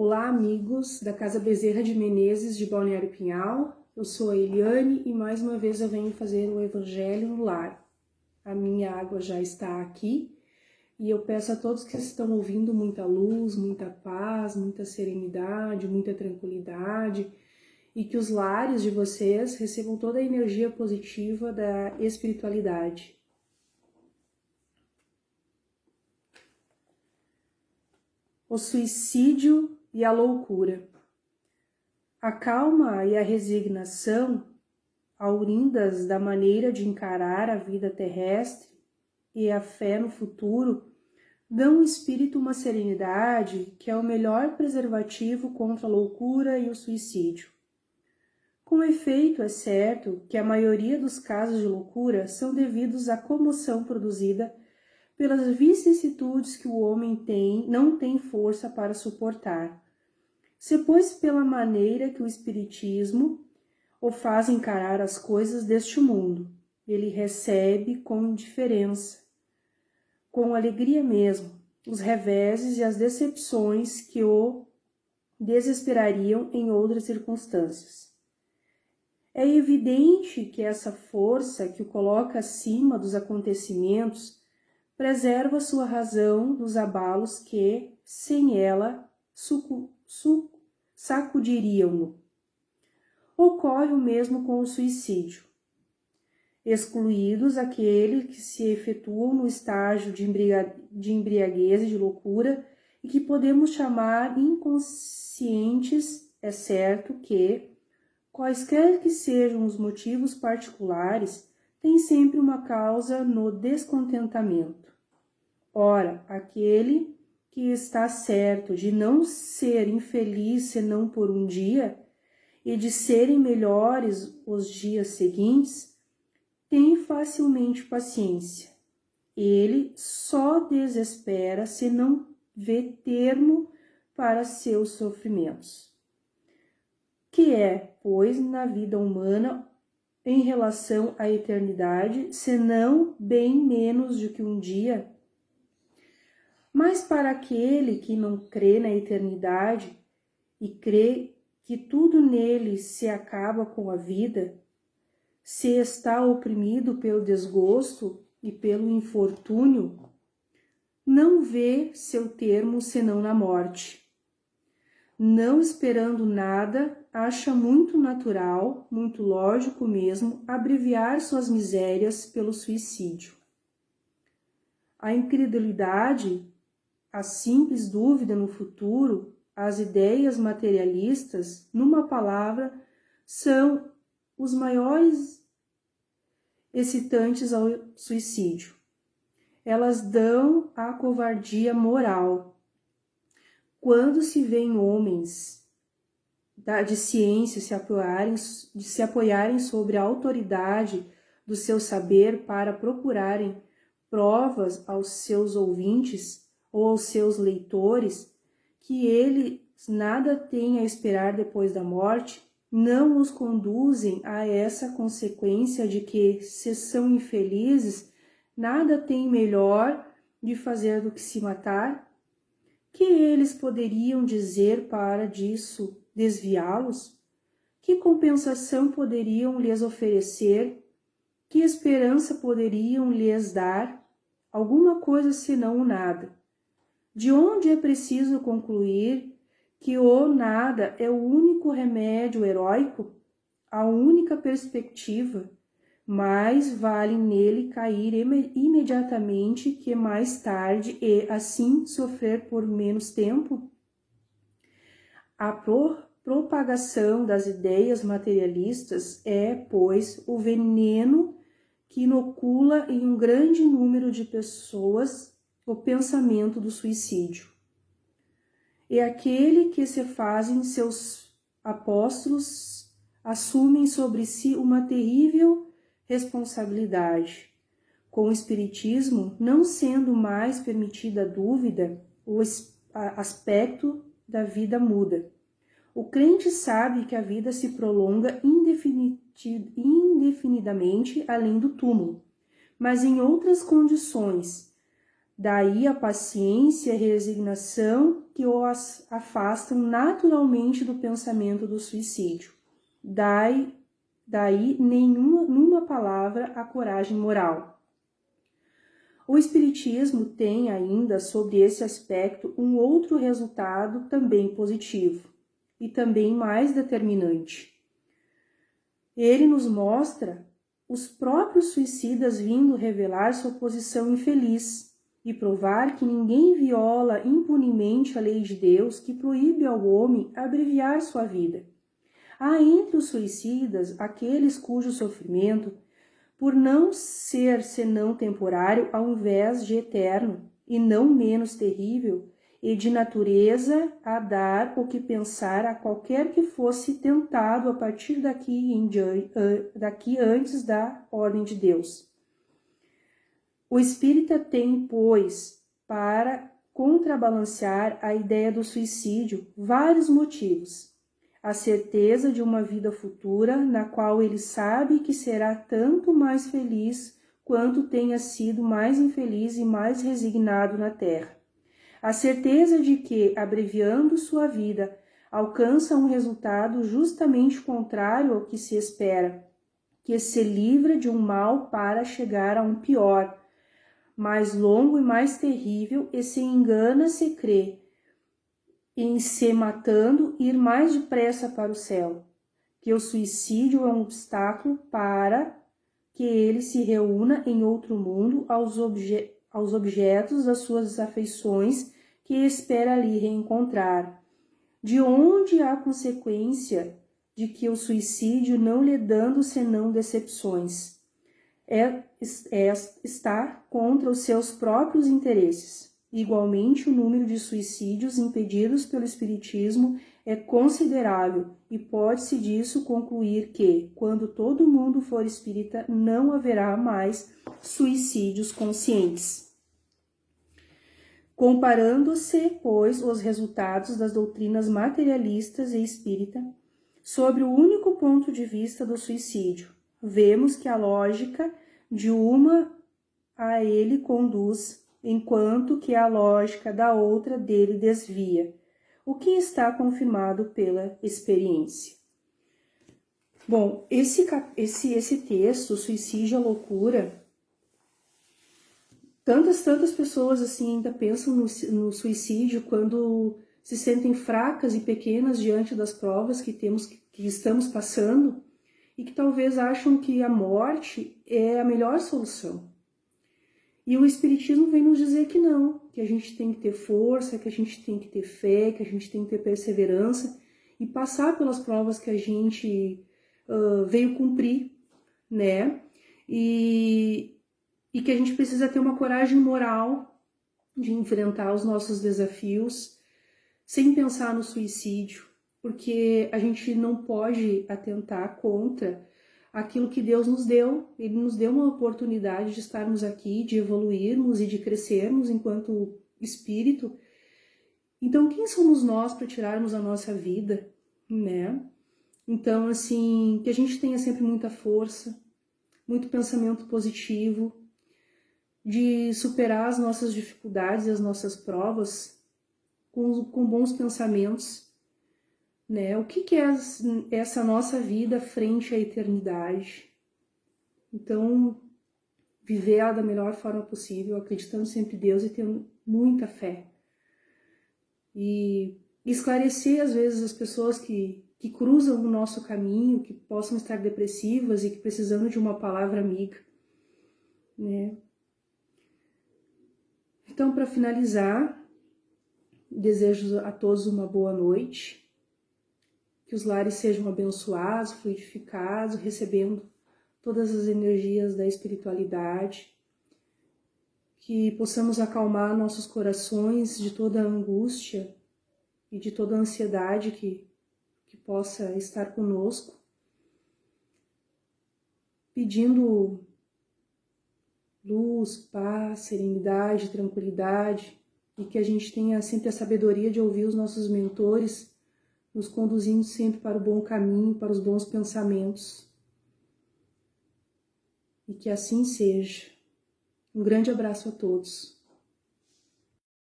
Olá, amigos da Casa Bezerra de Menezes de Balneário Pinhal. Eu sou a Eliane e mais uma vez eu venho fazer o Evangelho no Lar. A minha água já está aqui e eu peço a todos que estão ouvindo muita luz, muita paz, muita serenidade, muita tranquilidade e que os lares de vocês recebam toda a energia positiva da espiritualidade. O suicídio e a loucura. A calma e a resignação, aurindas da maneira de encarar a vida terrestre e a fé no futuro, dão ao espírito uma serenidade que é o melhor preservativo contra a loucura e o suicídio. Com efeito, é certo que a maioria dos casos de loucura são devidos à comoção produzida pelas vicissitudes que o homem não tem força para suportar. Se, pois, pela maneira que o Espiritismo o faz encarar as coisas deste mundo, ele recebe com indiferença, com alegria mesmo, os reveses e as decepções que o desesperariam em outras circunstâncias. É evidente que essa força que o coloca acima dos acontecimentos preserva sua razão dos abalos que, sem ela, sacudiriam-no. Ocorre o mesmo com o suicídio. Excluídos aqueles que se efetuam no estágio de embriaguez e de loucura e que podemos chamar inconscientes, é certo que, quaisquer que sejam os motivos particulares, tem sempre uma causa no descontentamento. Ora, aquele que está certo de não ser infeliz senão por um dia e de serem melhores os dias seguintes, tem facilmente paciência. Ele só desespera se não vê termo para seus sofrimentos. Que é, pois, na vida humana, em relação à eternidade, senão bem menos do que um dia? Mas para aquele que não crê na eternidade e crê que tudo nele se acaba com a vida, se está oprimido pelo desgosto e pelo infortúnio, não vê seu termo senão na morte. Não esperando nada, acha muito natural, muito lógico mesmo, abreviar suas misérias pelo suicídio. A incredulidade, a simples dúvida no futuro, as ideias materialistas, numa palavra, são os maiores excitantes ao suicídio. Elas dão a covardia moral. Quando se vêem homens de ciência se apoiarem sobre a autoridade do seu saber para procurarem provas aos seus ouvintes ou aos seus leitores que eles nada têm a esperar depois da morte, não os conduzem a essa consequência de que, se são infelizes, nada têm melhor de fazer do que se matar? Que eles poderiam dizer para disso desviá-los? Que compensação poderiam lhes oferecer? Que esperança poderiam lhes dar? Alguma coisa senão o nada. De onde é preciso concluir que o nada é o único remédio heróico, a única perspectiva, mais vale nele cair imediatamente que mais tarde e, assim, sofrer por menos tempo? A propagação das ideias materialistas é, pois, o veneno que inocula em um grande número de pessoas o pensamento do suicídio. E aquele que se fazem seus apóstolos assumem sobre si uma terrível responsabilidade. Com o Espiritismo, não sendo mais permitida a dúvida, o aspecto da vida muda. O crente sabe que a vida se prolonga indefinidamente além do túmulo, mas em outras condições, Daí a paciência e a resignação que o afastam naturalmente do pensamento do suicídio. Daí numa palavra, a coragem moral. O Espiritismo tem ainda sobre esse aspecto um outro resultado também positivo e também mais determinante. Ele nos mostra os próprios suicidas vindo revelar sua posição infeliz e provar que ninguém viola impunemente a lei de Deus que proíbe ao homem abreviar sua vida. Há entre os suicidas aqueles cujo sofrimento, por não ser senão temporário ao invés de eterno, e não menos terrível, e de natureza a dar o que pensar a qualquer que fosse tentado a partir daqui antes da ordem de Deus. O espírita tem, pois, para contrabalancear a ideia do suicídio, vários motivos. A certeza de uma vida futura, na qual ele sabe que será tanto mais feliz quanto tenha sido mais infeliz e mais resignado na terra. A certeza de que, abreviando sua vida, alcança um resultado justamente contrário ao que se espera, que se livra de um mal para chegar a um pior, mais longo e mais terrível, e se engana se crê em se matando ir mais depressa para o céu, que o suicídio é um obstáculo para que ele se reúna em outro mundo aos objetos das suas afeições que espera ali reencontrar, de onde a consequência de que o suicídio não lhe dando senão decepções, está contra os seus próprios interesses. Igualmente, o número de suicídios impedidos pelo Espiritismo é considerável e pode-se disso concluir que, quando todo mundo for espírita, não haverá mais suicídios conscientes. Comparando-se, pois, os resultados das doutrinas materialistas e espírita sobre o único ponto de vista do suicídio, vemos que a lógica de uma a ele conduz, enquanto que a lógica da outra dele desvia, o que está confirmado pela experiência. Bom, esse texto, Suicídio à Loucura, tantas pessoas assim ainda pensam no suicídio quando se sentem fracas e pequenas diante das provas que estamos passando e que talvez acham que a morte é a melhor solução. E o Espiritismo vem nos dizer que não, que a gente tem que ter força, que a gente tem que ter fé, que a gente tem que ter perseverança e passar pelas provas que a gente veio cumprir, né? E que a gente precisa ter uma coragem moral de enfrentar os nossos desafios sem pensar no suicídio, porque a gente não pode atentar contra aquilo que Deus nos deu. Ele nos deu uma oportunidade de estarmos aqui, de evoluirmos e de crescermos enquanto espírito. Então, quem somos nós para tirarmos a nossa vida, né? Então, assim, que a gente tenha sempre muita força, muito pensamento positivo, de superar as nossas dificuldades e as nossas provas com bons pensamentos, né? O que é essa nossa vida frente à eternidade? Então, viver ela da melhor forma possível, acreditando sempre em Deus e tendo muita fé. E esclarecer, às vezes, as pessoas que cruzam o nosso caminho, que possam estar depressivas e que precisando de uma palavra amiga, né? Então, para finalizar, desejo a todos uma boa noite. Que os lares sejam abençoados, fluidificados, recebendo todas as energias da espiritualidade. Que possamos acalmar nossos corações de toda a angústia e de toda a ansiedade que possa estar conosco. Pedindo luz, paz, serenidade, tranquilidade e que a gente tenha sempre a sabedoria de ouvir os nossos mentores, nos conduzindo sempre para o bom caminho, para os bons pensamentos. E que assim seja. Um grande abraço a todos.